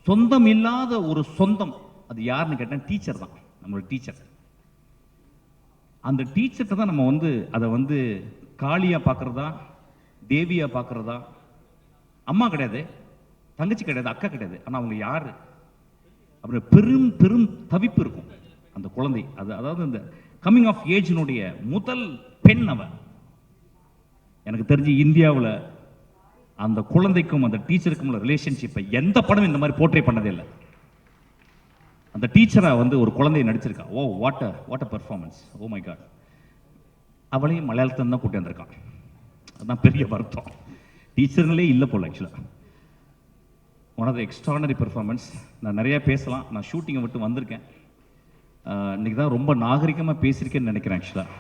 சொந்தம் இல்லாத ஒரு சொந்தம் அது யாருன்னு கேட்டால் டீச்சர் தான். நம்மளோட டீச்சர். அந்த டீச்சர்கிட்ட தான் நம்ம வந்து அதை வந்து காளியா பார்க்கறதா, தேவியா பார்க்கறதா. அம்மா கிடையாது, தங்கச்சி கிடையாது, அக்கா கிடையாது. ஆனால் அவங்க யாரு அப்படி பெரும் பெரும் தவிப்பு இருக்கும் அந்த குழந்தை. அது அதாவது இந்த கம்மிங் ஆஃப் ஏஜினுடைய முதல் பெண் அவ. எனக்கு தெரிஞ்சு இந்தியாவில் அந்த குழந்தைக்கும் அந்த டீச்சருக்கும் உள்ள ரிலேஷன்ஷிப்பை எந்த படம் இந்த மாதிரி போர்ட்ரே பண்ணதே இல்லை. அந்த டீச்சரா வந்து ஒரு குழந்தையை நடிச்சிருக்கா. Oh what a performance. Oh my god. அவளையும் மலையாளத்துல தான் கூட்டி வந்திருக்கான். அதுதான் பெரிய வருத்தம். டீச்சர்களே இல்லை போல ஆக்சுவலாக. One of the extraordinary performance. நான் நிறைய பேசலாம். நான் ஷூட்டிங்கை விட்டு வந்திருக்கேன். இன்னைக்கு தான் ரொம்ப நாகரிகமாக பேசியிருக்கேன்னு நினைக்கிறேன். ஆக்சுவலாக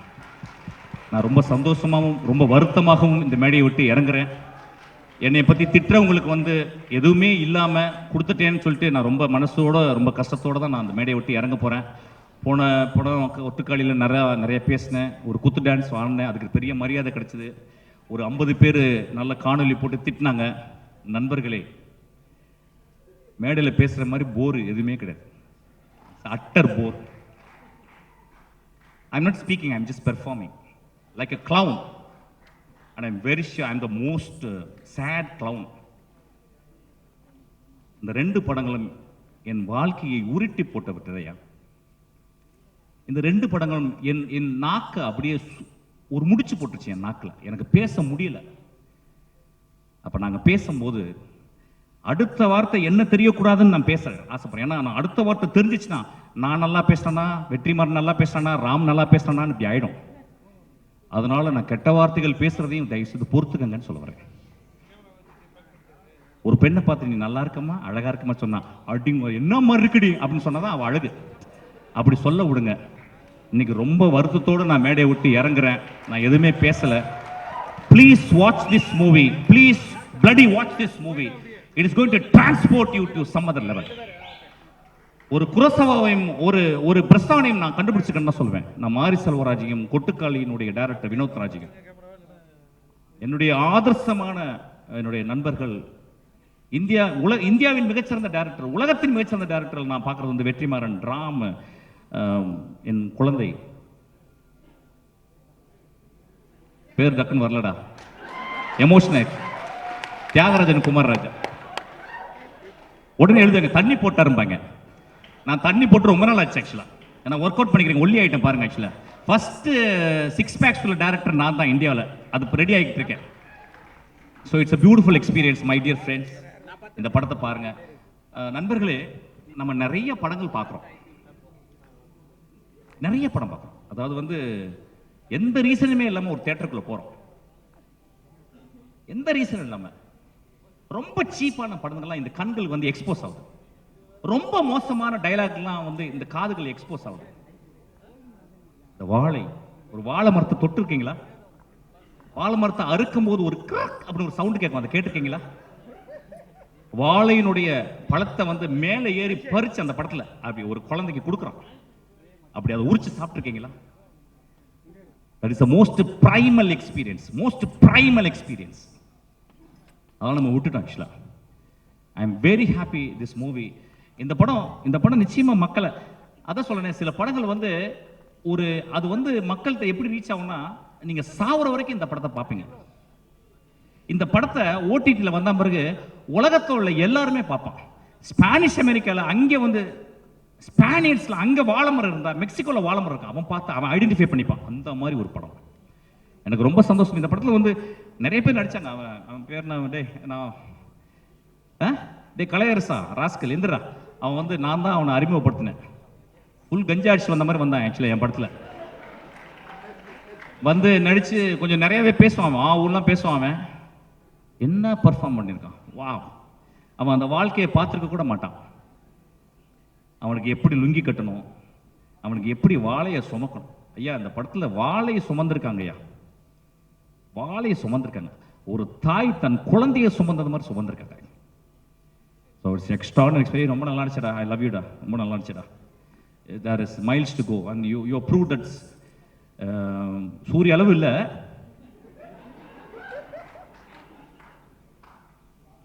நான் ரொம்ப சந்தோஷமாகவும் ரொம்ப வருத்தமாகவும் இந்த மேடையை விட்டு இறங்குறேன். என்னை பற்றி திட்டுறவங்களுக்கு வந்து எதுவுமே இல்லாமல் கொடுத்துட்டேன்னு சொல்லிட்டு நான் ரொம்ப மனசோட ரொம்ப கஷ்டத்தோடு தான் நான் அந்த மேடையை விட்டு இறங்க போகிறேன். போன படம் ஒட்டுக்காளியில் நிறைய பேசினேன். ஒரு குத்து டான்ஸ் ஆடினேன். அதுக்கு பெரிய மரியாதை கிடைச்சிது. ஒரு 50 பேர் நல்ல காணொலி போட்டு திட்டினாங்க. நண்பர்களே, மேடையில் பேசுகிற மாதிரி போர் எதுவுமே கிடையாது. Utter bore. I'm not speaking, I'm just performing like a clown. And I'm very sure I'm the most sad clown. இந்த 2 படங்களும் என் வாழ்க்கையை உருட்டி போட்ட விட்டதையா. இந்த 2 படங்களும் என் நாக்க அப்படியே ஒரு முடிச்சு போட்டுச்சு என் நாக்கில். எனக்கு பேச முடியல. அப்போ நாங்கள் பேசும்போது அடுத்த வார்த்தை என்ன தெரியக்கூடாதுன்னு நான் பேச ஆசைப்படுறேன். ஏன்னா நான் அடுத்த வார்த்தை தெரிஞ்சிச்சுன்னா நான் நல்லா பேசினேன்னா, வெற்றிமாறன் நல்லா பேசினா, ராம் நல்லா பேசினான்னு இப்படி ஆயிடும். அதனால நான் கெட்ட வார்த்தைகள் பேசுறதையும் தயவு செய்து பொறுத்துக்கங்கன்னு சொல்ல வரேன். ஒரு பெண்ணை பார்த்து நீ நல்லா இருக்கமா, அழகா இருக்கமா சொன்னா அப்படிங்க என்ன மாதிரி இருக்குடி அப்படின்னு சொன்னாதான் அவள் அழகு. அப்படி சொல்ல விடுங்க. இன்னைக்கு ரொம்ப வருத்தத்தோடு நான் மேடையை விட்டு இறங்குறேன். நான் எதுவுமே பேசல. Please watch this movie. Please bloody watch this movie. It is going to transport you to some other level. ஒரு குரோசவாவையும் ஒரு பிரஸ்தானையும் நான் கண்டுபிடிச்சிருக்கேன்னு சொல்லுவேன். நான் மாரி செல்வராஜையும் கொட்டுக்காளியினுடைய டைரக்டர் வினோத் ராஜையும் என்னுடைய ஆதர்சமான என்னுடைய நண்பர்கள். இந்தியாவின் மிகச்சிறந்த டைரக்டர், உலகத்தின் மிகச்சிறந்த டைரக்டர் நான் பார்க்கறது வந்து வெற்றிமாறன், ராம், என் குழந்தை பேர் டக்குன்னு வரலடா, எமோஷனல் தியாகராஜன் குமார்ராஜா. உடனே எழுதுங்க தண்ணி போட்டாருப்பாங்க. நான் தண்ணி போட்டு ரொம்ப நாள் ஆச்சு ஆக்சுவலா. நான் ஒர்க் அவுட் பண்ணிக்கிறேன். ஒல்லி ஐட்டம் பாருங்க. ஆக்சுவலா ஃபர்ஸ்ட் 6 பேக்ஸ் உள்ள டைரக்டர் நான் தான் இந்தியாவில். அது இப்போ ரெடி ஆகிட்டு இருக்கேன். So it's a beautiful experience my dear friends. இந்த படத்தை பாருங்க. நண்பர்களே, நம்ம நிறைய படங்கள் பார்க்குறோம். நிறைய படம் பார்க்குறோம். அதாவது வந்து எந்த ரீசனுமே இல்லாமல் ஒரு தியேட்டருக்குள்ள போகிறோம். எந்த ரீசனும் இல்லாமல் ரொம்ப சீப்பான படங்கள்லாம் இந்த கண்கள் வந்து எக்ஸ்போஸ் ஆகுது. ரொம்ப மோசமான டைலாக்லாம் வந்து இந்த காதுகள் எக்ஸ்போஸ் ஆகுது. இந்த ஒரு வாழை மரத்தை தொட்டு இருக்கீங்களா? வாழை மரத்தை அறுக்கும் போது ஒரு கிராக் அப்படின்னு ஒரு சவுண்ட் கேட்கும். அதை கேட்டிருக்கீங்களா? வாழையினுடைய பழத்தை வந்து மேலே ஏறி பறிச்சு அந்த படத்துல அப்படி ஒரு குழந்தைக்கு கொடுக்குறான். அப்படி அதை உரிச்சு சாப்பிட்டுருக்கீங்களா? That is the most primal experience. அதனால நம்ம விட்டுட்டோம். ஆக்சுவலா I am very happy this movie. இந்த படம் நிச்சயமா மக்களை, அதான் சொல்றேன், சில படங்கள் வந்து அது வந்து மக்கள்கிட்ட எப்படி ரீச் ஆகும்னா, நீங்க சாவர வரைக்கும் இந்த படத்தை பார்ப்பீங்க. இந்த படத்தை ஓடிடியில் வந்த பிறகு உலகத்தில் உள்ள எல்லாருமே பார்ப்பான். ஸ்பானிஷ் அமெரிக்காவில் அங்கே வந்து ஸ்பானியர்ஸ்ல அங்கே வாழைமரம் இருந்தா, மெக்சிகோவில் வாழைமரம் இருக்கும். அவன் பார்த்து அவன் ஐடென்டிஃபை பண்ணிப்பான். அந்த மாதிரி ஒரு படம். எனக்கு ரொம்ப சந்தோஷம். இந்த படத்தில் வந்து நிறைய பேர் நடிச்சாங்க. அவன் பேர் கலையரசா ராஸ்கல் எந்திரா. அவன் வந்து நான் தான் அவனை அறிமுகப்படுத்தினேன். ஃபுல் கஞ்சா அடிச்சு வந்த மாதிரி வந்தான். ஆக்சுவலா என் படத்தில் வந்து நடிச்சு கொஞ்சம் நிறையவே பேசுவான். ஊர்லாம் பேசுவான். அவன் என்ன பர்ஃபார்ம் பண்ணியிருக்கான். வா, அவன் அந்த வாழ்க்கையை பார்த்துருக்க கூட மாட்டான். அவனுக்கு எப்படி லுங்கி கட்டணும், அவனுக்கு எப்படி வாழையை சுமக்கணும். ஐயா, இந்த படத்தில் வாழையை சுமந்திருக்காங்க. ஐயா, வாழையை சுமந்திருக்காங்க. ஒரு தாய் தன் குழந்தையை சுமந்தது மாதிரி சுமந்திருக்காங்க. So it's extraordinary experience. ரொம்ப நல்லா இருந்துச்சுடா. ஐ லவ் யூடா. ரொம்ப நல்லா இருந்துச்சுடா. There is miles to go and you prove that's. சூரிய அளவு இல்லை,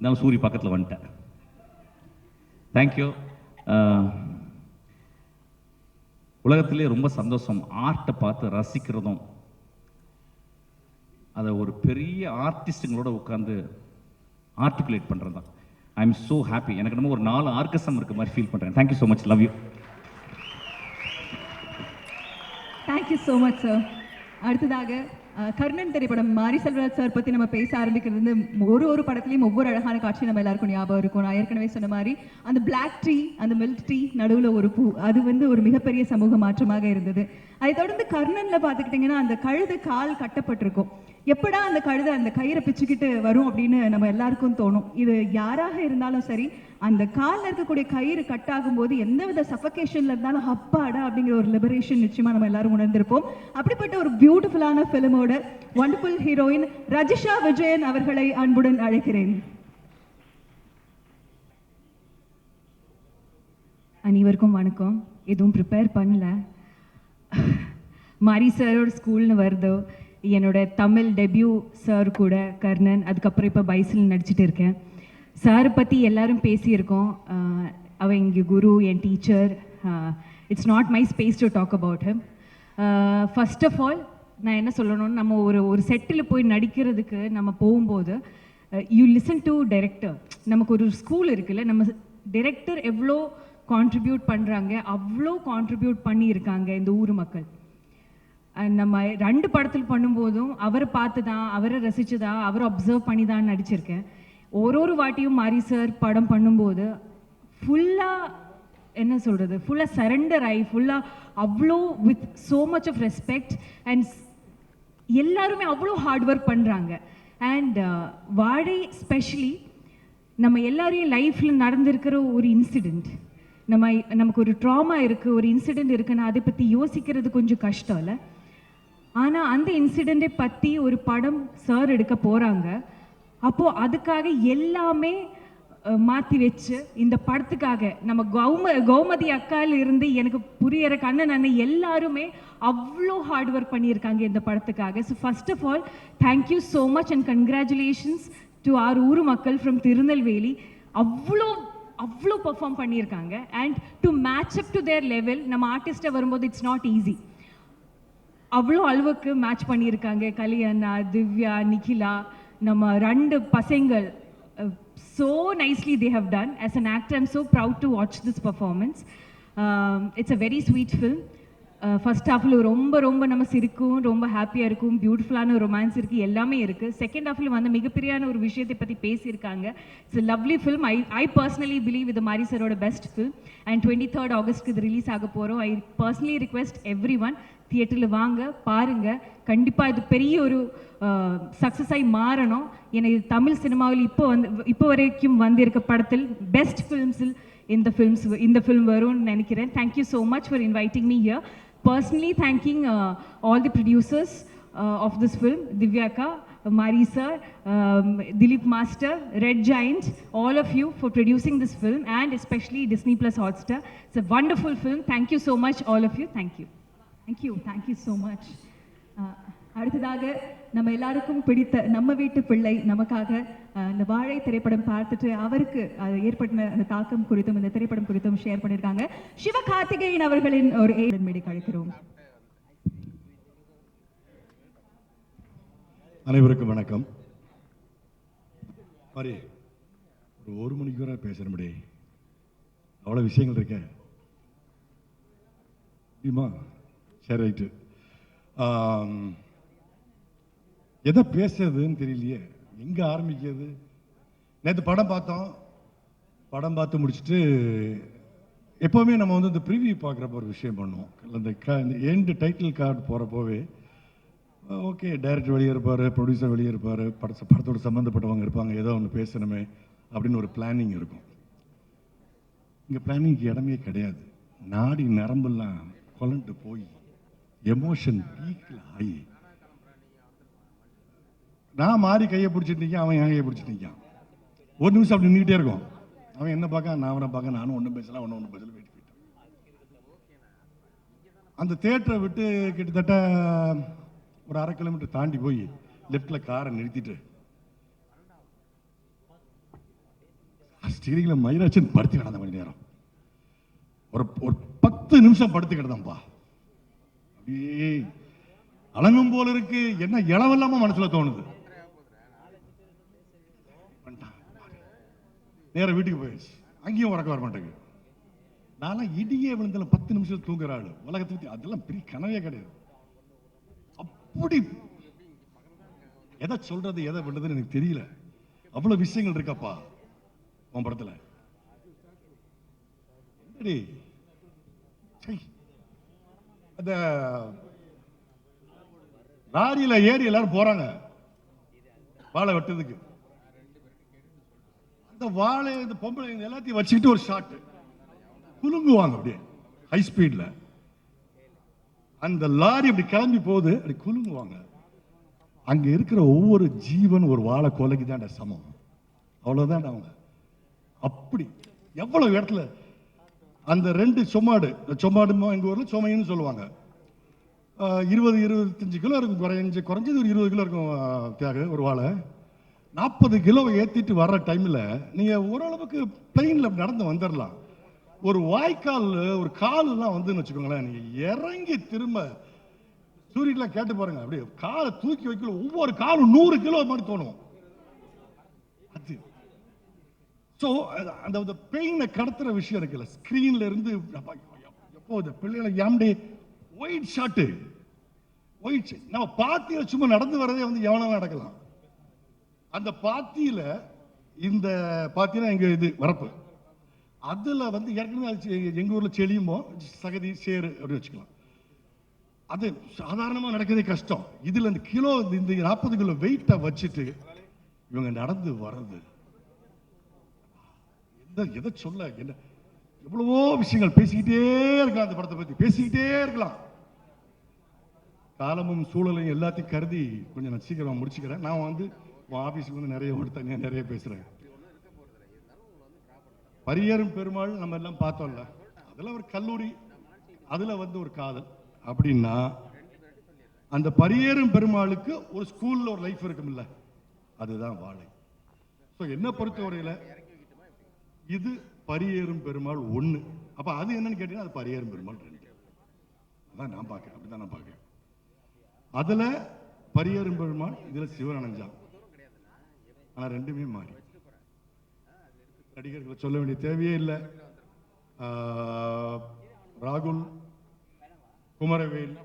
நான் சூரிய பக்கத்தில் வந்துட்டேன். தேங்க்யூ. உலகத்திலே ரொம்ப சந்தோஷம் ஆர்ட்டை பார்த்து ரசிக்கிறதும், அதை ஒரு பெரிய ஆர்டிஸ்ட்டுங்களோட உட்காந்து ஆர்டிகுலேட் பண்ணுறது தான். I am so happy. எனக்கு நம்ம ஒரு 4 ஆர்கஸ்ட்ரம் இருக்க மாதிரி ஃபீல் பண்ணுறேன். Thank you so much. Love you. Thank you so much sir. அடுத்ததாக கர்ணன் திரைப்படம் மாரி செல்வராஜ் சார் பற்றி நம்ம பேச ஆரம்பிக்கிறது வந்து ஒரு படத்துலையும் ஒவ்வொரு அழகான காட்சி நம்ம எல்லாருக்கும் ஞாபகம் இருக்கும். நான் ஏற்கனவே சொன்ன மாதிரி அந்த பிளாக் டீ, அந்த மில்க் டீ, நடுவில் ஒரு பூ, அது வந்து ஒரு மிகப்பெரிய சமூக மாற்றமாக இருந்தது. அதை தொடர்ந்து கர்ணனில் பார்த்துக்கிட்டிங்கன்னா அந்த கழுது கால் கட்டப்பட்டிருக்கும். எப்படா அந்த கழுதை அந்த கயிறை பிச்சுக்கிட்டு வரும் அப்படின்னு நம்ம எல்லாருக்கும் தோணும். இது யாராக இருந்தாலும் சரி, அந்த காலில் இருக்கக்கூடிய கயிறு கட் ஆகும்போது எந்தவித சஃபகேஷன்ல இருந்தாலும் அப்பாடா அப்படிங்கிற ஒரு லிபரேஷன் நிச்சயமா நம்ம எல்லாரும் உணர்ந்திருப்போம். அப்படிப்பட்ட ஒரு பியூட்டிஃபுல்லான ஃபிலிமோட வண்டர்ஃபுல் ஹீரோயின் ரஜிஷா விஜயன் அவர்களை அன்புடன் அழைக்கிறேன். அனைவருக்கும் வணக்கம். எதுவும் ப்ரிப்பேர் பண்ணல. மாரி சாரோட ஸ்கூல்னு வருதோ, என்னோட தமிழ் டெபியூ சார் கூட கர்ணன், அதுக்கப்புறம் இப்போ பைசில் நடிச்சுட்டு இருக்கேன். சாரை பற்றி எல்லாரும் பேசியிருக்கோம். அவன் இங்கே குரு, என் teacher. It's not my space to talk about him. First of all நான் என்ன சொல்லணும்னு, நம்ம ஒரு செட்டில் போய் நடிக்கிறதுக்கு நம்ம போகும்போது யூ லிசன் டு டைரக்டர். நமக்கு ஒரு ஸ்கூல் இருக்குல்ல, நம்ம டைரக்டர் எவ்வளோ கான்ட்ரிபியூட் பண்ணுறாங்க, அவ்வளோ கான்ட்ரிபியூட் பண்ணியிருக்காங்க இந்த ஊர் மக்கள். நம்ம 2 படத்தில் பண்ணும்போதும் அவரை பார்த்து தான், அவரை ரசித்து தான், அவரை அப்சர்வ் பண்ணி தான் நடிச்சிருக்கேன். ஒரு வாட்டியும் மாரி சார் படம் பண்ணும்போது ஃபுல்லாக என்ன சொல்கிறது, ஃபுல்லாக சரண்டர் ஆகி, ஃபுல்லாக அவ்வளோ with so much of respect and எல்லாருமே அவ்வளோ ஹார்ட் ஒர்க் பண்ணுறாங்க. அண்ட் வாழை ஸ்பெஷலி நம்ம எல்லாரையும் லைஃப்பில் நடந்திருக்கிற ஒரு இன்சிடெண்ட், நமக்கு ஒரு ட்ராமா இருக்குது, ஒரு இன்சிடெண்ட் இருக்குன்னா அதை பற்றி யோசிக்கிறது கொஞ்சம் கஷ்டம் இல்லை. ஆனால் அந்த இன்சிடெண்ட்டை பற்றி ஒரு படம் சார் எடுக்க போகிறாங்க. அப்போது அதுக்காக எல்லாமே மாற்றி வச்சு இந்த படத்துக்காக நம்ம கௌமதி அக்கால இருந்து எனக்கு புரியற கண்ணன் அண்ணன் எல்லாருமே அவ்வளோ ஹார்ட் ஒர்க் பண்ணியிருக்காங்க இந்த படத்துக்காக. So first of all thank you so much and congratulations to our ஊர் மக்கள் ஃப்ரம் திருநெல்வேலி. அவ்வளோ பெர்ஃபார்ம் பண்ணியிருக்காங்க. And to match up to their level, நம்ம ஆர்டிஸ்ட்டை வரும்போது இட்ஸ் நாட் ஈஸி. அவ்வளோ அளவுக்கு மேட்ச் பண்ணியிருக்காங்க. கலியண்ணா, திவ்யா, நிகிலா, நம்ம 2 பசங்கள் so nicely they have done. As an actor, I'm so proud to watch this performance. It's a very sweet film. First ஹாஃபில் ரொம்ப நம்ம சிரிக்கும், ரொம்ப ஹாப்பியாக இருக்கும், பியூட்டிஃபுல்லான ரொமான்ஸ் இருக்குது, எல்லாமே இருக்குது. செகண்ட் ஹாஃபில் வந்து மிகப்பெரியான ஒரு விஷயத்தை பற்றி பேசியிருக்காங்க. It's lovely film. I personally believe இது மாரி சாரோட பெஸ்ட் ஃபில்ம். அண்ட் 23rd ஆகஸ்ட்க்கு இது ரிலீஸ் ஆக போகிறோம். I personally request every one, தியேட்டரில் வாங்க, பாருங்கள். கண்டிப்பாக இது பெரிய ஒரு சக்ஸஸாக மாறணும். ஏன்னா இது தமிழ் சினிமாவில் இப்போ வரைக்கும் வந்திருக்க படத்தில் பெஸ்ட் ஃபில்ம்ஸில் இந்த ஃபில்ம் வரும்னு நினைக்கிறேன். Thank you so much for inviting me here. Personally thanking all the producers of this film, Divyaka, Mari sir, Dilip Master, Red Giant, all of you for producing this film, and especially Disney Plus Hotstar. It's a wonderful film. Thank you so much, all of you. Thank you. Thank you so much. அடுத்ததாக நம்ம எல்லாருக்கும் பிடித்த நம்ம வீட்டு பிள்ளை நமக்காக இந்த வாழை திரைப்படம் பார்த்துட்டு அவருக்கு ஏற்பட்ட அந்த தாக்கம் குறித்தும் இந்த திரைப்படம் குறித்தும் ஷேர் பண்ணியிருக்காங்க. சிவகார்த்திகேயன் அவர்களின் ஒரு மேடை கழிக்கிறோம். அனைவருக்கும் வணக்கம். மாதிரி ஒரு மணிக்கு வரை பேசுகிற முடி அவ்வளோ விஷயங்கள் இருக்க முடியுமா? சரி, ரைட்டு. எதை பேசுறதுன்னு தெரியலையே, எங்கே ஆரம்பிக்கிறது? நேற்று படம் பார்த்தோம். படம் பார்த்து முடிச்சுட்டு எப்போவுமே நம்ம வந்து இந்த ப்ரிவியூ பார்க்குறப்ப ஒரு விஷயம் பண்ணுவோம். இந்த எண்டு டைட்டில் கார்டு போகிறப்போவே ஓகே, டைரக்டர் வெளியே இருப்பார், ப்ரொடியூசர் வெளியே இருப்பார், படத்தோடு சம்மந்தப்பட்டவங்க இருப்பாங்க, ஏதோ ஒன்று பேசணுமே அப்படின்னு ஒரு பிளானிங் இருக்கும். இங்கே பிளானிங்க்கு இடமே கிடையாது. நாடி நரம்பெல்லாம் கொலண்டு போய் எமோஷன் பீக்கில் ஆகி நான் மாறி கையை பிடிச்சிட்டு நிற்கான், அவன் என் கையை பிடிச்சிட்டு நிற்கான். ஒரு நிமிஷம் அப்படி நின்றுட்டே இருக்கும். அவன் என்ன பார்க்க, நான் அவனை பார்க்க, நானும் ஒன்றும் பேசலாம், ஒன்றும் பேசல, போயிட்டு அந்த தேட்டரை விட்டு கிட்டத்தட்ட ஒரு 1/2 கிலோமீட்டர் தாண்டி போய் லெஃப்டில் காரை நிறுத்திட்டு சிகிரிகளை மயிராட்சின்னு படுத்து கிடந்த மணி நேரம் ஒரு 10 நிமிஷம் படுத்து கிடந்தான்ப்பா. அப்படியே அலங்கும் போல இருக்கு. என்ன இளவல்லாம மனசுல தோணுது. நேர வீட்டுக்கு போயிடுச்சு. அங்கேயும் உறக்க வர மாட்டேங்குது. நான் இடியே விழுந்தாலும் 10 நிமிஷம் தூங்குற ஆளு உலகத்துக்கு. அதெல்லாம் பெரிய கனவே கிடையாது. அப்படி எதை சொல்றது எதை விடுறதுன்னு எனக்கு தெரியல. அவ்வளவு விஷயங்கள் இருக்கப்பா உன் படத்துல. அந்த லாரியில ஏறி எல்லாரும் போறாங்க வாழை வெட்டுறதுக்கு. அந்த வாழை இந்த பொம்பளை எல்லாத்தையும் வச்சுக்கிட்டு ஒரு ஷாட் குலுங்குவாங்க அப்படியே ஹை ஸ்பீட்ல. அந்த லாரி அப்படி கிளம்பி போகுது, அப்படி குலுங்குவாங்க. அங்க இருக்கிற ஒவ்வொரு ஜீவன் ஒரு வாழை கொலைக்கு தான் சமம். அவ்வளவுதான் அவங்க. அப்படி எவ்வளவு இடத்துல அந்த 2 சொமாடு, சொமாடுமோ எங்க ஊர்ல சொமைன்னு சொல்லுவாங்க. 20-25 கிலோ இருக்கும். குறைஞ்சது ஒரு 20 கிலோ இருக்கும் தியாக ஒரு வாழை. 40 கிலோ ஏத்திட்டு வர்ற டைம்ல நீங்க ஓரளவுக்கு பிளைன்ல நடந்து வந்துடலாம். ஒரு வாய்க்கால் ஒரு கால் எல்லாம் வந்து வச்சுக்கோங்களேன், நீங்க இறங்கி திரும்ப சூரியன்லாம் கேட்டு பாருங்க. அப்படியே காலை தூக்கி வைக்கல, ஒவ்வொரு காலும் 100 கிலோ மாதிரி தோணும். அது சோ அந்த பெயினை கடத்துற விஷயம் இருக்குல்ல, ஸ்கிரீன்ல இருந்து எப்போ இந்த பிள்ளைகளை யாம்டே ஒயிட் ஷாட்டு ஒயிட். நம்ம பாத்தியில சும்மா நடந்து வரதே வந்து எவனாலும் நடக்கலாம். அந்த பாத்தியில இந்த பாத்தினா எங்க இது வரப்பு, அதுல வந்து ஏற்கனவே எங்க ஊர்ல செளியுமோ சகதி சேரு அப்படின்னு வச்சுக்கலாம். அது சாதாரணமா நடக்கிறதே கஷ்டம். இதுல இந்த கிலோ இந்த 40 கிலோ வெயிட்டை வச்சுட்டு இவங்க நடந்து வர்றது எதை சொல்ல என்ன எவ்வளவோ விஷயங்கள் பேசிக்கிட்டே இருக்கலாம். அந்த படத்தை பத்தி பேசிக்கிட்டே இருக்கலாம். காலமும் சூழலையும் எல்லாத்தையும் கருதி கொஞ்சம் நான் சீக்கிரமா முடிச்சுக்கிறேன். நான் வந்து ஆபீஸுக்கு வந்து நிறைய தனியாக நிறைய பேசுறேன். பரியேறும் பெருமாள் நம்ம எல்லாம் பார்த்தோம்ல, அதுல ஒரு கல்லூரி, அதுல வந்து ஒரு காதல் அப்படின்னா, அந்த பரியேறும் பெருமாளுக்கு ஒரு ஸ்கூல்ல ஒரு லைஃப் இருக்கும்ல, அதுதான் வாழை. என்ன பொறுத்தவரையில இது பரியேறும் பெருமாள் 1. அப்ப அது என்னன்னு கேட்டீங்கன்னா அது பரியேறும் பெருமாள் 2. அதான் நான் பார்க்கிறேன், அப்படிதான் நான் பார்க்கிறேன். அதுல பரியேறும் பெருமாள், இதுல சிவனஞ்சான். ஆனா ரெண்டுமே மாறி. நடிகர்களை சொல்ல வேண்டிய தேவையே இல்லை. ராகுல், குமரவேல்,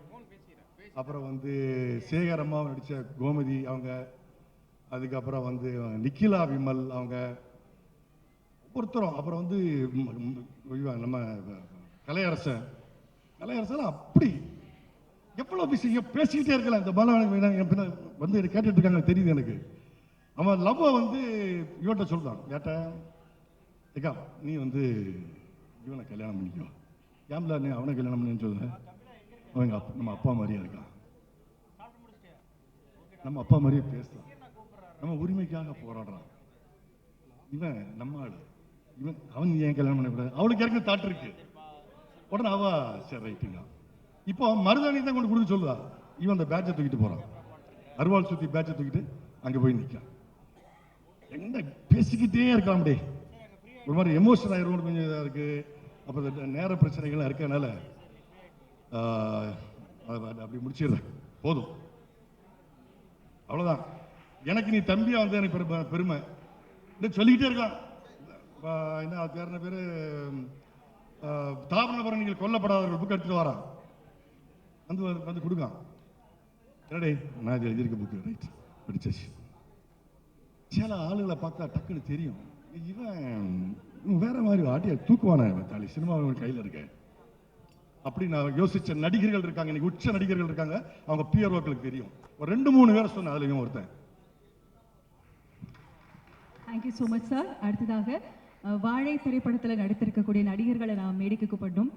அப்புறம் வந்து சேகர் அம்மா நடிச்ச கோமதி அவங்க, அதுக்கப்புறம் வந்து நிக்கிலா விமல் அவங்க ஒருத்தரும், அப்புறம் வந்து நம்ம கலையரசன் அப்படி எவ்வளவு விஷயம் பேசிக்கிட்டே இருக்கலாம். இந்த பாலவன் வந்து கேட்டுட்டு இருக்காங்க தெரியுது எனக்கு. அவன் லவ் வந்து இவன்ட்ட சொல்றான், கேட்ட ஏக்கா நீ வந்து இவனை கல்யாணம் பண்ணிக்கோ. ஏம்ல நீ அவனை கல்யாணம் பண்ணு சொல்ல, அவங்க நம்ம அப்பா மாதிரியே இருக்கான், நம்ம அப்பா மாதிரியே பேசுறான், நம்ம உரிமைக்காக போராடுறான், இவன் நம்ம ஆளு, இவன் அவன் ஏன் கல்யாணம் பண்ணக்கூடாது, அவளுக்கு ஏற்கனவே தாட் இருக்கு. உடனே அவ சரி ரைட்டுங்க. இப்போ மருதாணி தான் கொண்டு கொடுத்து சொல்லுதா, இவன் அந்த பேட்சை தூக்கிட்டு போறான், அருவாள் சுத்தி பேட்சை தூக்கிட்டு அங்க போய் நிற்கான். என்ன பேசிக்கிட்டே இருக்கலாம், அப்படியே ஒரு மாதிரி எமோஷன் ஆயிரும், கொஞ்சம் இதாக இருக்கு. அப்போ நேர பிரச்சனைகள்லாம் இருக்கனால அப்படி முடிச்சிடுறேன், போதும் அவ்வளோதான். எனக்கு நீ தம்பியா வந்து எனக்கு பெருமை சொல்லிக்கிட்டே இருக்கான். என்ன பேர், என்ன பேரு, தாபனபுரம் கொல்லப்படாத புக் எடுத்துட்டு வரான், வந்து வந்து கொடுக்கான். என்னடே நான் இது எழுதியிருக்க புக்கு, ரைட் படிச்சாச்சு. சில ஆளுகளை பார்த்தா டக்குன்னு தெரியும், இவன் வேற மாதிரி ஆட்டியா தூக்குவான தாலி சினிமா கையில் இருக்க. அப்படி நான் யோசிச்ச நடிகர்கள் இருக்காங்க, இன்னைக்கு உச்ச நடிகர்கள் இருக்காங்க, அவங்க பிஆர்ஓக்களுக்கு தெரியும். ஒரு 2-3 பேரை சொன்ன, அதுல இவன் ஒருத்தன். Thank you so much sir. அடுத்ததாக வாழை திரைப்படத்தில் நடித்திருக்கக்கூடிய நடிகர்களை நாம் மேடைக்கு கூப்பிடணும்.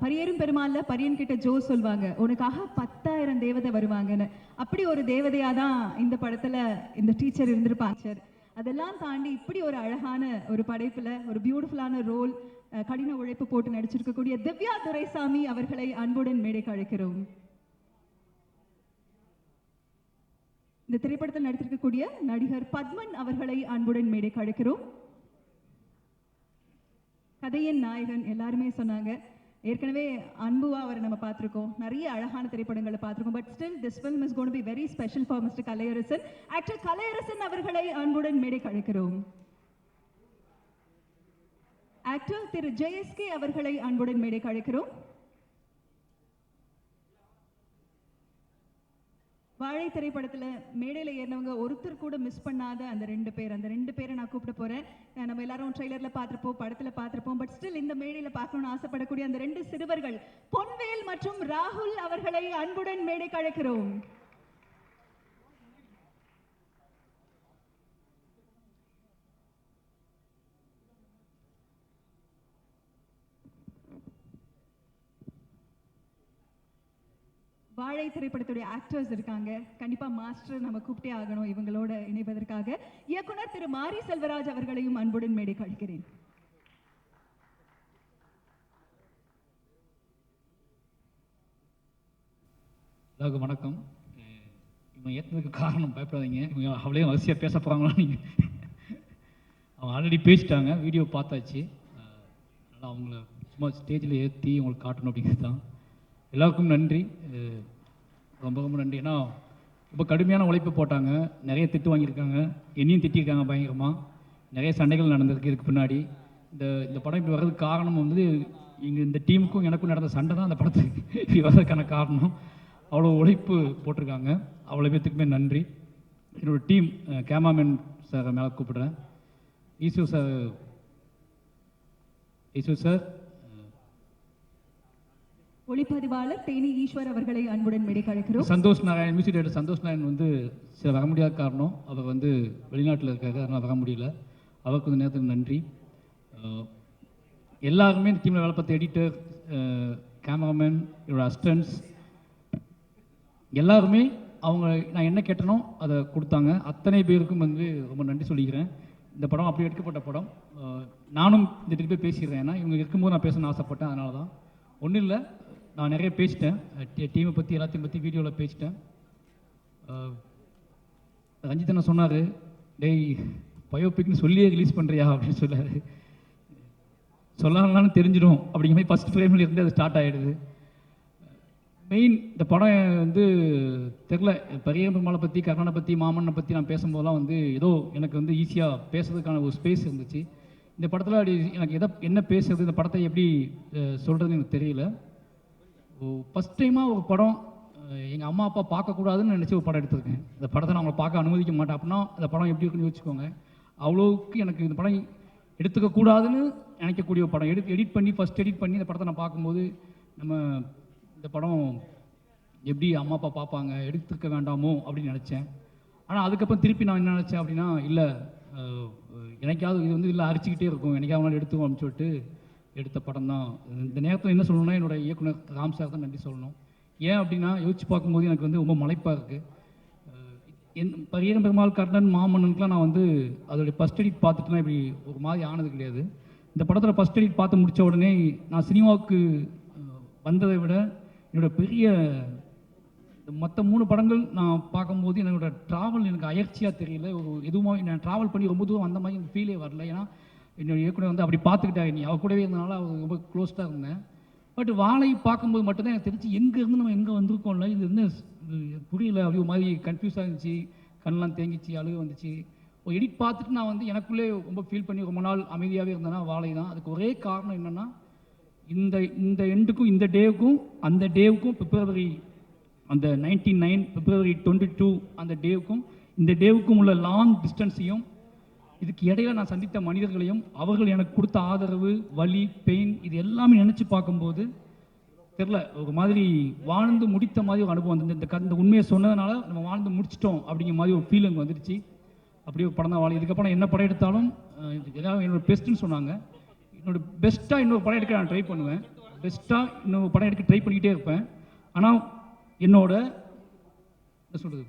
பரியேறும் பெருமாள்ல பரியன் கிட்ட ஜோ சொல்வாங்க, உனக்காக 10,000 தேவதை வருவாங்கன்னு. அப்படி ஒரு தேவதையா தான் இந்த படத்துல இந்த டீச்சர் இருந்திருப்பாங்க. அதெல்லாம் தாண்டி இப்படி ஒரு அழகான ஒரு படைப்புல ஒரு பியூட்டிஃபுல்லான ரோல், கடின உழைப்பு போட்டு நடிச்சிருக்கக்கூடிய திவ்யா துரைசாமி அவர்களை அன்புடன் மேடைக்கு அழைக்கிறோம். இந்த திரைப்படத்தில் நடித்திருக்கக்கூடிய நடிகர் பத்மன் அவர்களை அன்புடன் மேடைக்கு அழைக்கிறோம். கதையின் நாயகன் எல்லாருமே சொன்னாங்க. ஏற்கனவே அன்புவா அவரை நம்ம பார்த்துருக்கோம், நிறைய அழகான திரைப்படங்களை பார்த்துருக்கோம். But still this film is going to be very special for mister Kalaiyarasan. Actor Kalaiyarasan அவர்களை அன்புடன் மேடைக்கு அழைக்கிறோம். ஆக்டர் திரு ஜெயஸ்கே அவர்களை அன்புடன் மேடைக்கு அழைக்கிறோம். வாழை திரைப்படத்துல மேடையில் ஏறினவங்க ஒருத்தர் கூட மிஸ் பண்ணாத அந்த ரெண்டு பேரை நான் கூப்பிட போறேன். நம்ம எல்லாரும் ட்ரெய்லர்ல பார்த்திருப்போம், படத்துல பார்த்திருப்போம். பட் ஸ்டில் இந்த மேடையில பார்க்கணும்னு ஆசைப்படக்கூடிய அந்த ரெண்டு சிறுவர்கள் பொன்வேல் மற்றும் ராகுல் அவர்களை அன்புடன் மேடைக்கு அழைக்கிறோம். வாழை திரைப்படத்துடைய ஆக்டர்ஸ் இருக்காங்க. கண்டிப்பா மாஸ்டர் நம்ம கூப்பிட்டே ஆகணும் இவங்களோட இணைவதற்காக. இயக்குனர் திரு மாரி செல்வராஜ் அவர்களையும் அன்புடன் மேடைக்கு அழைக்கிறேன். எல்லாருக்கும் வணக்கம். இவங்க ஏற்றதுக்கு காரணம் பயப்படாதீங்க, இவங்க அவளையும் வரிசையாக பேச போகிறாங்களா நீங்கள்? அவங்க ஆல்ரெடி பேசிட்டாங்க, வீடியோ பார்த்தாச்சு. அதனால் அவங்கள சும்மா ஸ்டேஜில் ஏற்றி உங்களுக்கு காட்டணும் அப்படிங்கிறது தான். எல்லாருக்கும் நன்றி, ரொம்ப ரொம்ப நன்றி. ஏன்னா ரொம்ப கடுமையான உழைப்பு போட்டாங்க, நிறைய திட்டு வாங்கியிருக்காங்க, என்னையும் திட்டியிருக்காங்க பயங்கரமாக. நிறைய சண்டைகள் நடந்திருக்கு இதுக்கு பின்னாடி. இந்த படம் இப்படி வர்றதுக்கு காரணம் வந்து இங்கே இந்த டீமுக்கும் எனக்கும் நடந்த சண்டை தான் அந்த படத்துக்கு இப்படி வர்றதுக்கான காரணம். அவ்வளோ உழைப்பு போட்டிருக்காங்க, அவ்வளோ பேத்துக்குமே நன்றி. என்னோடய டீம் கேமராமேன் சார் மேலே கூப்பிடுறேன். ஈஸ்வர் சார், ஒளிப்பதிவாளர் தேனி ஈஸ்வர் அவர்களை அன்புடன் மேடைக்கு அழைக்கிறோம். சந்தோஷ் நாராயண், மியூசிக் டைரக்டர் சந்தோஷ் நாராயண் வந்து சில வர முடியாத காரணம், அவர் வந்து வெளிநாட்டில் இருக்காரு, அதனால் வர முடியல. அவருக்கு கொஞ்சம் நேரத்துக்கு நன்றி. எல்லாருமே இந்த டீமில் வேலை பார்த்த எடிட்டர், கேமராமேன், என்னோட அசிஸ்டன்ட்ஸ் எல்லாருமே அவங்க நான் என்ன கேட்டனோ அதை கொடுத்தாங்க. அத்தனை பேருக்கும் வந்து ரொம்ப நன்றி சொல்லிக்கிறேன். இந்த படம் அப்படி எடுக்கப்பட்ட படம். நானும் இந்த திருப்பி பேசிடுறேன், ஏன்னா இவங்க இருக்கும்போது நான் பேசணும்னு ஆசைப்பட்டேன். அதனால தான் ஒன்றும் இல்லை, நான் நிறைய பேசிட்டேன், டீமை பற்றி எல்லாத்தையும் பற்றி வீடியோவில் பேசிட்டேன். ரஞ்சித் என்ன சொன்னார், டேய் பயோபிக்னு சொல்லியே ரிலீஸ் பண்ணுறியா அப்படின்னு சொன்னார். சொல்லலாம்னு தெரிஞ்சிடும் அப்படிங்கிற மாதிரி ஃபஸ்ட் ஃப்ரேமில் இருந்து அது ஸ்டார்ட் ஆகிடுது. மெயின் இந்த படம் வந்து தெரில, பெரிய பெருமாளை பற்றி, கர்ணனை பற்றி, மாமனை பற்றி நான் பேசும்போதெல்லாம் வந்து ஏதோ எனக்கு வந்து ஈஸியாக பேசுறதுக்கான ஒரு ஸ்பேஸ் இருந்துச்சு. இந்த படத்தில் அப்படி எனக்கு என்ன பேசுறது, இந்த படத்தை எப்படி சொல்கிறதுன்னு எனக்கு தெரியல. ஃபஸ்ட் டைமாக ஒரு படம் எங்கள் அம்மா அப்பா பார்க்கக்கூடாதுன்னு நினச்சி ஒரு படம் எடுத்திருக்கேன். இந்த படத்தை நான் அவங்களை பார்க்க அனுமதிக்க மாட்டேன். அப்படின்னா இந்த படம் எப்படி இருக்குன்னு யோசிச்சுக்கோங்க. அவ்வளோவுக்கு எனக்கு இந்த படம் எடுத்துக்கக்கூடாதுன்னு நினைக்கக்கூடிய ஒரு படம். ஃபஸ்ட் எடிட் பண்ணி இந்த படத்தை நான் பார்க்கும்போது நம்ம இந்த படம் எப்படி அம்மா அப்பா பார்ப்பாங்க, எடுத்துக்க வேண்டாமோ அப்படின்னு நினச்சேன். ஆனால் அதுக்கப்புறம் திருப்பி நான் என்ன நினச்சேன் அப்படின்னா, இல்லை எனக்காவது இது வந்து இல்லை அரிச்சிக்கிட்டே இருக்கும், எனக்காவது எடுத்துவோம் அப்படின்னு சொல்லிட்டு எடுத்த படம் தான். இந்த நேரத்தில் என்ன சொல்லணும்னா, என்னோடய இயக்குனர் ராம் சார் தான் நன்றி சொல்லணும். ஏன் அப்படின்னா யோசிச்சு பார்க்கும்போது எனக்கு வந்து ரொம்ப மலைப்பாக இருக்குது. பெரிய பெருமாள், கர்ணன், மாமன்னனுக்குலாம் நான் வந்து அதோடைய ஃபஸ்ட் எடிட் பார்த்துட்டுனா இப்படி ஒரு மாதிரி ஆனது கிடையாது. இந்த படத்தில் ஃபஸ்ட் எடிட் பார்த்து முடித்த உடனே நான் சினிமாவுக்கு வந்ததை விட என்னோடய பெரிய மற்ற 3 படங்கள் நான் பார்க்கும்போது என்னோடய ட்ராவல் எனக்கு அயற்சியாக தெரியல. ஒரு எதுவும் நான் ட்ராவல் பண்ணி ரொம்ப தூரம் அந்த மாதிரி எனக்கு ஃபீலே வரல. ஏன்னா என்னோடய இயக்குனர் வந்து அப்படி பார்த்துக்கிட்டாரு, நீ அவள் கூடவே இருந்தனால அவர் ரொம்ப க்ளோஸ்டாக இருந்தேன். பட் வாழை பார்க்கும்போது மட்டும்தான் எனக்கு தெரிஞ்சு எங்கேருந்து நம்ம எங்கே வந்திருக்கோம்ல, இது வந்து புரியல. அப்படி ஒரு மாதிரி கன்ஃபியூஸாக இருந்துச்சு, கண்ணெலாம் தேங்கிச்சு, அழுக வந்துச்சு. ஒரு எடிட் பார்த்துட்டு நான் வந்து எனக்குள்ளே ரொம்ப ஃபீல் பண்ணி ரொம்ப நாள் அமைதியாகவே இருந்தேன்னா வாழை தான். அதுக்கு ஒரே காரணம் என்னென்னா, இந்த எண்டுக்கும் இந்த டேவுக்கும் அந்த டேவுக்கும் பிப்ரவரி அந்த 99 பிப்ரவரி 22 அந்த டேவுக்கும் இந்த டேவுக்கும் உள்ள லாங் டிஸ்டன்ஸையும், இதுக்கு இடையில நான் சந்தித்த மனிதர்களையும், அவர்கள் எனக்கு கொடுத்த ஆதரவு, வலி, பெயின், இது எல்லாமே நினச்சி பார்க்கும்போது தெரில, ஒரு மாதிரி வாழ்ந்து முடித்த மாதிரி ஒரு அனுபவம் வந்து இந்த உண்மையை சொன்னதுனால நம்ம வாழ்ந்து முடிச்சிட்டோம் அப்படிங்கிற மாதிரி ஒரு ஃபீல் அங்கே வந்துருச்சு. அப்படியே ஒரு படம் தான் வாழை. இதுக்கப்புறம் என்ன படம் எடுத்தாலும் ஏதாவது என்னோட பெஸ்ட்டுன்னு சொன்னாங்க. என்னோட பெஸ்ட்டாக இன்னொரு படம் எடுக்க நான் ட்ரை பண்ணுவேன். பெஸ்ட்டாக இன்னொரு படம் எடுக்க ட்ரை பண்ணிக்கிட்டே இருப்பேன். ஆனால் என்னோட என்ன சொல்கிறது,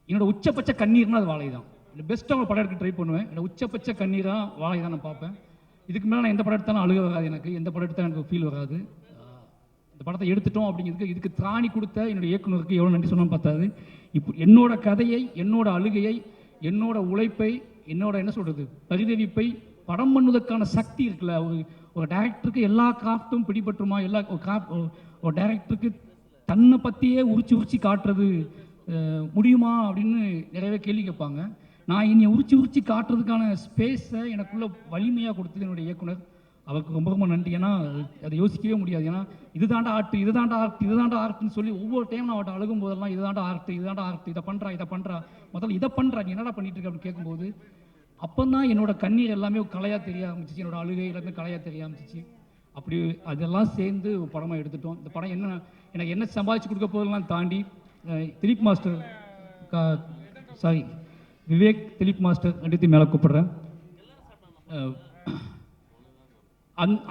என்னோட உச்சபட்ச கண்ணீர்னா அது வாழை தான். பெஸ்ட்டாக ஒரு படம் எடுக்க ட்ரை பண்ணுவேன். என்னோட உச்சபட்ச கண்ணீராக வாழை தான் நான் பார்ப்பேன். இதுக்கு மேலே நான் எந்த படம் எடுத்தாலும் அழுக வராது எனக்கு, எந்த படம் எடுத்தாலும் எனக்கு ஃபீல் வராது. இந்த படத்தை எடுத்துட்டோம் அப்படிங்கிறதுக்கு இதுக்கு திராணி கொடுத்த என்னோடய இயக்குனருக்கு எவ்வளோ நன்றி சொன்னாலும் பார்த்தாது. இப்போ என்னோட கதையை, என்னோட அழுகையை, என்னோட உழைப்பை, என்னோட என்ன சொல்கிறது பரிதவிப்பை படம் பண்ணுவதற்கான சக்தி இருக்குல்ல, ஒரு டைரக்டருக்கு எல்லா கிராஃப்ட்டும் பிடிபட்டுருமா, எல்லா ஒரு டைரக்டருக்கு தன்னை பற்றியே உரிச்சு காட்டுறது முடியுமா அப்படின்னு நிறையவே கேள்வி கேட்பாங்க. நான் என்னை உரிச்சு காட்டுறதுக்கான ஸ்பேஸை எனக்குள்ள வலிமையாக கொடுத்தது என்னுடைய இயக்குனர். அவருக்கு ரொம்ப ரொம்ப நன்றி. ஏன்னா அதை யோசிக்கவே முடியாது. ஏன்னா இதுதாண்டா ஆர்ட்னு சொல்லி ஒவ்வொரு டைம் நான் அவட்ட அழுகும் போதெல்லாம் இதுதாண்டா ஆர்ட், இதை பண்ணுறா, முதல்ல இதை பண்ணுறா, நீ என்னடா பண்ணிட்டு இருக்க அப்படின்னு கேட்கும்போது அப்போ தான் என்னோட கண்ணீர் எல்லாமே கலையாக தெரிய ஆரம்பிச்சிச்சு, என்னோட அழுகை எல்லாமே கலையாக தெரிய ஆரம்பிச்சிச்சு. அப்படி அதெல்லாம் சேர்ந்து ஒரு படமாக எடுத்துட்டோம். இந்த படம் எனக்கு என்ன சம்பாதிச்சு கொடுக்க போதெல்லாம் தாண்டி திலீப் மாஸ்டர் விவேக் திலீப் மாஸ்டர் ரெண்டுத்தையும் மேலே கூப்பிடுறேன்.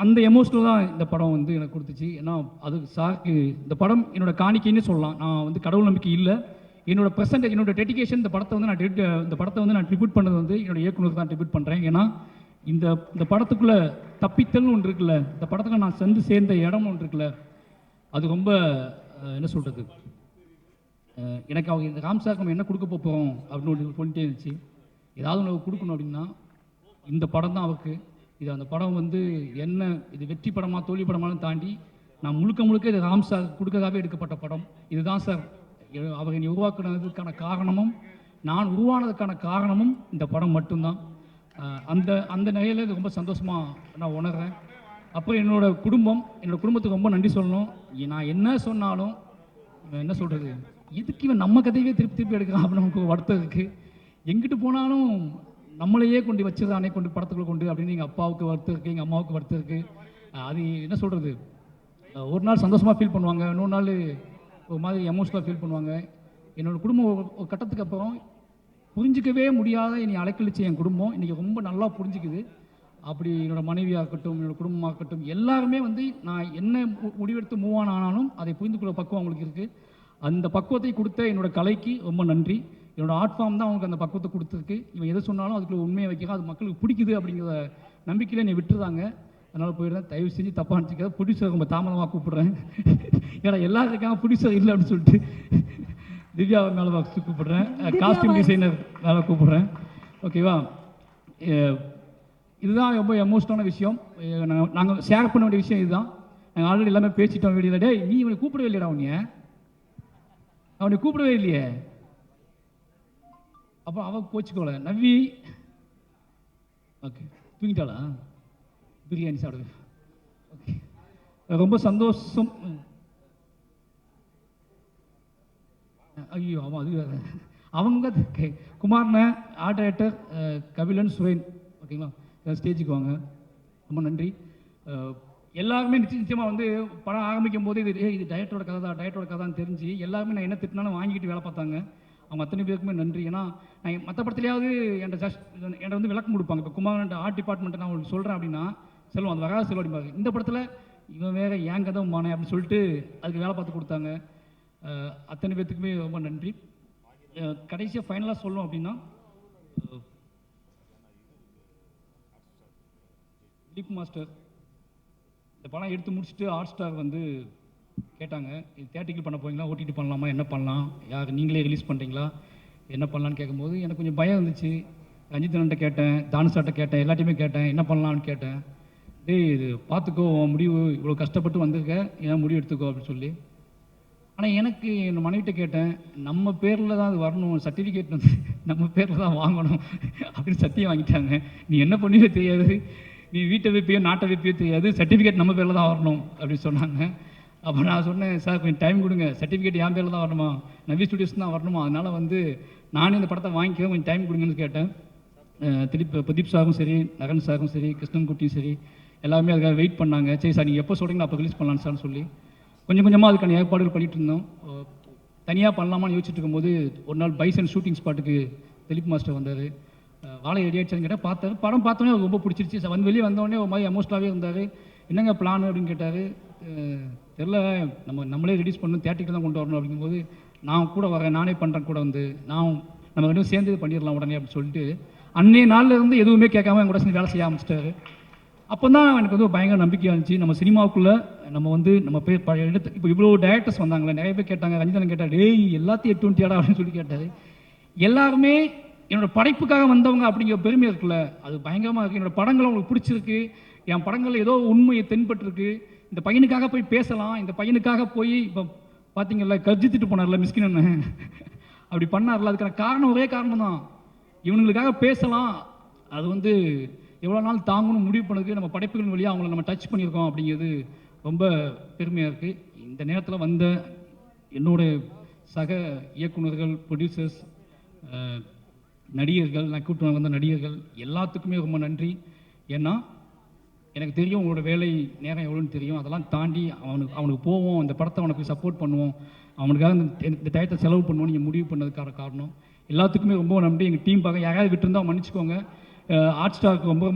அந்த எமோஷனல் தான் இந்த படம் வந்து எனக்கு கொடுத்துச்சு. ஏன்னா அது சாருக்கு இந்த படம் என்னோட காணிக்கைன்னு சொல்லலாம். நான் வந்து கடவுள் நம்பிக்கை இல்லை, என்னோட ப்ரெசன்ட் என்னோட டெடிகேஷன் இந்த படத்தை வந்து நான் ட்ரிபியூட் பண்ணது வந்து என்னோட இயக்குனருக்கு தான் ட்ரிபியூட் பண்ணுறேன். ஏன்னா இந்த படத்துக்குள்ளே தப்பித்தல்னு ஒன்று இருக்குல்ல, இந்த படத்தில் நான் சேர்ந்த இடம் ஒன்று இருக்குல்ல, அது ரொம்ப என்ன சொல்கிறது, எனக்கு அவங்க இந்த ராம் சாருக்கு நம்ம என்ன கொடுக்க போகிறோம் அப்படின்னு சொல்லிட்டே இருந்துச்சு. ஏதாவது ஒன்று கொடுக்கணும் அப்படின்னா இந்த படம் தான் அவருக்கு. இது அந்த படம் வந்து என்ன இது வெற்றி படமாக தோல்வி படமானு தாண்டி நான் முழுக்க இது ராம் சார் கொடுக்கறதாகவே எடுக்கப்பட்ட படம். இதுதான் சார் அவர் என்னை உருவாக்குனதுக்கான காரணமும் நான் உருவானதுக்கான காரணமும் இந்த படம் மட்டும்தான். அந்த நிலையில் இது ரொம்ப சந்தோஷமாக நான் உணர்றேன். அப்புறம் என்னோடய குடும்பத்துக்கு ரொம்ப நன்றி சொல்லணும். நான் என்ன சொன்னாலும் என்ன சொல்கிறது, இதுக்கு இவன் நம்ம கதையவே திருப்பி எடுக்கிறான் அப்படின்னு நமக்கு வருத்தம் இருக்குது. எங்கிட்டு போனாலும் நம்மளையே கொண்டு வச்சுதானே கொண்டு படத்துக்குள்ள கொண்டு அப்படின்னு எங்கள் அப்பாவுக்கு வருத்தம் இருக்குது, எங்கள் அம்மாவுக்கு வருத்தம் இருக்குது. அது என்ன சொல்கிறது, ஒரு நாள் சந்தோஷமாக ஃபீல் பண்ணுவாங்க, இன்னொரு நாள் ஒரு மாதிரி எமோஷனலாக ஃபீல் பண்ணுவாங்க. என்னோடய குடும்பம் ஒரு கட்டத்துக்கு அப்புறம் புரிஞ்சிக்கவே முடியாத என்னை அலைக்கழிச்ச என் குடும்பம் இன்றைக்கி ரொம்ப நல்லா புரிஞ்சிக்குது. அப்படி என்னோடய மனைவியாக இருக்கட்டும், என்னோடய குடும்பமாக இருக்கட்டும், எல்லாருமே வந்து நான் என்ன முடிவெடுத்து மூவ் ஆனாலும் அதை புரிந்து கொள்ள பக்குவம் அவங்களுக்கு இருக்குது. அந்த பக்குவத்தை கொடுத்த என்னோடய கலைக்கு ரொம்ப நன்றி. என்னோடய ஆர்ட் ஃபார்ம் தான் அவங்களுக்கு அந்த பக்குவத்தை கொடுத்துருக்கு. இவன் எது சொன்னாலும் அதுக்குள்ள உண்மையை வைக்கிறான், அது மக்களுக்கு பிடிக்குது அப்படிங்கிற நம்பிக்கையில் என்னை விட்டுருந்தாங்க. அதனால் போயிடுறேன். தயவு செஞ்சு தப்பாக நினச்சிக்காத. ப்ரொடியூசர் ரொம்ப தாமதமாக கூப்பிட்றேன். ஏன்னா எல்லாரும் இருக்காங்க ப்ரொடியூசர் இல்லை அப்படின்னு சொல்லிட்டு திவ்யா மேலே கூப்பிட்றேன், காஸ்டியூம் டிசைனர் மேலே கூப்பிட்றேன். ஓகேவா, இதுதான் ரொம்ப எமோஷனான விஷயம். நாங்கள் ஷேர் பண்ண வேண்டிய விஷயம் இதுதான். நாங்கள் ஆல்ரெடி எல்லாமே பேசிட்டோம் வெளியில். டே நீ இவனை கூப்பிடவே இல்லைடா, அவனை கூப்பிடவே இல்லையே. அப்போ அவன் கோச்சிக்கோல நவ்வி ஓகே தூங்கிட்டாளா, பிரியாணி சாப்பிடுது. ஓகே ரொம்ப சந்தோஷம். ஐயோ ஆமாம், அது வேறு. அவங்க குமார்ண்ண ஆர்ட் டைரக்டர், கபிலன், சுரேன், ஓகேங்களா, ஸ்டேஜுக்கு வாங்க. ரொம்ப நன்றி. எல்லாருமே நிச்சயமாக வந்து படம் ஆரம்பிக்கும் போது இது டைரக்டரோட கதை தான் தெரிஞ்சு எல்லாருமே நான் என்ன திட்டினாலும் வாங்கிக்கிட்டு வேலை பார்த்தாங்க. அவங்க அத்தனை பேருக்குமே நன்றி. ஏன்னா நான் மற்ற படத்துலையாவது என்கிட்ட வந்து விளக்கம் கொடுப்பாங்க. இப்போ குமாரன் ஆர்ட் டிபார்ட்மெண்ட்டை நான் உங்களுக்கு சொல்கிறேன் அப்படின்னா செல்வம் அது வராது செல்வம் அப்படிம்பாங்க. இந்த படத்தில் இவன் வேறு ஏன் கதை மானே அப்படின்னு சொல்லிட்டு அதுக்கு வேலை பார்த்து கொடுத்தாங்க. அத்தனை பேர்த்துக்குமே ரொம்ப நன்றி. கடைசியாக ஃபைனலாக சொல்லணும் அப்படின்னா திலீப் மாஸ்டர் இந்த படம் எடுத்து முடிச்சுட்டு ஹாட் ஸ்டார் வந்து கேட்டாங்க, இது தேட்டிக்கல் பண்ண போறீங்களா, ஓடிடி பண்ணலாமா, என்ன பண்ணலாம், யார் நீங்களே ரிலீஸ் பண்ணுறீங்களா, என்ன பண்ணலான்னு கேட்கும்போது எனக்கு கொஞ்சம் பயம் இருந்துச்சு. ரஞ்சித்தன்ட்ட கேட்டேன், தானுசாட்ட கேட்டேன், எல்லாத்தையுமே கேட்டேன், என்ன பண்ணலான்னு கேட்டேன். இது பார்த்துக்கோ, முடிவு இவ்வளோ கஷ்டப்பட்டு வந்திருக்க, ஏன் முடிவு எடுத்துக்கோ அப்படின்னு சொல்லி. ஆனால் எனக்கு என் மனைவிட்ட கேட்டேன், நம்ம பேரில் தான் அது வரணும், சர்டிஃபிகேட் வந்து நம்ம பேரில் தான் வாங்கணும் அப்படின்னு சத்தியம் வாங்கிட்டாங்க. நீ என்ன பண்ணுவே தெரியாது, நீ வீட்டை வைப்பியோ நாட்டை வைப்பியோ தெரியாது, சர்டிஃபிகேட் நம்ம பேரில் தான் வரணும் அப்படின்னு சொன்னாங்க. அப்போ நான் சொன்னேன், சார் கொஞ்சம் டைம் கொடுங்க, சர்டிஃபிகேட் என் பேரில் தான் வரணுமா, நவி ஸ்டுடியோஸ் தான் வரணுமா, அதனால் வந்து நானே இந்த படத்தை வாங்கிக்கிறேன், கொஞ்சம் டைம் கொடுங்கன்னு கேட்டேன். பிரதீப் சாரும் சரி, நகன் சாரும் சரி, கிருஷ்ணன்குட்டியும் சரி, எல்லாருமே அதுக்காக வெயிட் பண்ணாங்க. சரி சார் நீங்கள் எப்போ சொல்கிறீங்களோ அப்போ ரிலீஸ் பண்ணலான்னு சார்னு சொல்லி கொஞ்சம் கொஞ்சமாக அதுக்கான ஏற்பாடுகள் பண்ணிகிட்டு இருந்தோம். தனியாக பண்ணலாமான்னு யோசிச்சுட்டு இருக்கும்போது ஒரு நாள் பைசன் ஷூட்டிங் ஸ்பாட்டுக்கு திலீப் மாஸ்டர் வந்தார். வாழை ரெடி ஆகிடுச்சான்னு கேட்டால் பார்த்தாரு. படம் பார்த்தோன்னே அவருக்கு ரொம்ப பிடிச்சிருச்சு. வந்து வெளியே வந்தோடனே ஒரு மாதிரி எமோஷனலாகவே இருந்தார். என்னங்க பிளான் அப்படின்னு கேட்டார். தெரில, நம்மளே ரிலீஸ் பண்ணணும், தேட்டருக்கு தான் கொண்டு வரணும் அப்படிங்கும்போது நான் கூட வரேன், நானே பண்ணுறேன் கூட வந்து நம்ம ரெண்டும் சேர்ந்து பண்ணிடலாம் உடனே அப்படின்னு சொல்லிட்டு அன்றைய நாளில் இருந்து எதுவுமே கேட்காம என் கூட சேர்ந்து வேலை செய்ய ஆரம்பிச்சிட்டாரு. அப்போ தான் எனக்கு வந்து பயங்கர நம்பிக்கையாக இருந்துச்சு. நம்ம சினிமாவுக்குள்ளே நம்ம பேர் எடுத்து இப்போ இவ்வளோ டேரக்டர்ஸ் வந்தாங்களே, நிறைய பேர் கேட்டாங்க. ரஞ்சிதன் கேட்டார், டேய் எல்லாத்தையும் 820 அப்படின்னு சொல்லி கேட்டார். எல்லாருமே என்னோட படைப்புக்காக வந்தவங்க அப்படிங்கிற பெருமை இருக்குல்ல, அது பயங்கரமாக இருக்குது. என்னோட படங்கள் அவங்களுக்கு பிடிச்சிருக்கு, என் படங்கள் ஏதோ உண்மையை தென்பட்டுருக்கு. இந்த பையனுக்காக போய் பேசலாம், இந்த பையனுக்காக போய் இப்போ பார்த்தீங்கல்ல கர்ஜித்துட்டு போனார்ல மிஸ்கின் அண்ணன் அப்படி பண்ணார்ல, அதுக்கான காரணம் ஒரே காரணம் தான், இவனுங்களுக்காக பேசலாம். அது வந்து எவ்வளோ நாள் தாங்கணும் முடிவு பண்ணதுக்கு நம்ம படைப்புகள் வழியாக அவங்கள நம்ம டச் பண்ணியிருக்கோம் அப்படிங்கிறது ரொம்ப பெருமையாக இருக்குது. இந்த நேரத்தில் வந்த என்னோட சக இயக்குனர்கள், ப்ரொடியூசர்ஸ், நடிகர்கள், நான் கூட்டு வந்த நடிகர்கள் எல்லாத்துக்குமே ரொம்ப நன்றி. ஏன்னா எனக்கு தெரியும் உங்களோட வேலை நேரம் எவ்வளோன்னு தெரியும். அதெல்லாம் தாண்டி அவனுக்கு போவோம், இந்த படத்தை அவனுக்கு சப்போர்ட் பண்ணுவோம், அவனுக்காக இந்த டயத்தை செலவு பண்ணுவோம் நீங்கள் முடிவு பண்ணதுக்கான காரணம் எல்லாத்துக்குமே ரொம்ப நன்றி. எங்கள் டீம் பார்க்க யாராவது விட்டுருந்தா மன்னிச்சுக்கோங்க. ஹாட் ஸ்டாருக்கு ரொம்ப